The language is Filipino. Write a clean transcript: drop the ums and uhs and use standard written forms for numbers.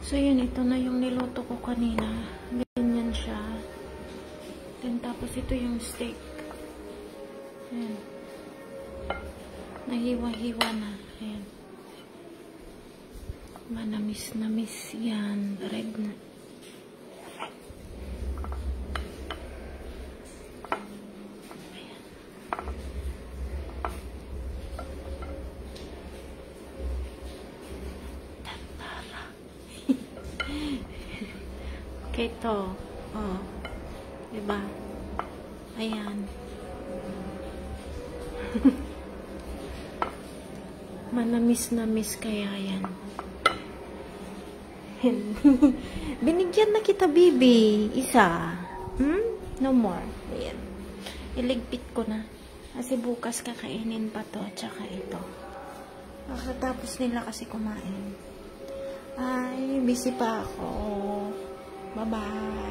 So, yun. Ito na yung niluto ko kanina. Ganyan siya. Then, tapos ito yung steak. Ayan. Nahiwa-hiwa na. Ayan. Manamis-namis yan. Red na. Ayan. Tantara. Okay, ito. Oh. Diba? Ayan. Manamis-namis kaya yan. Binigyan na kita, bibi. Isa. No more. Ayan. Iligpit ko na. Kasi bukas kakainin pa to. Tsaka ito. Pagkatapos nila kasi kumain. Ay, busy pa ako. Bye-bye.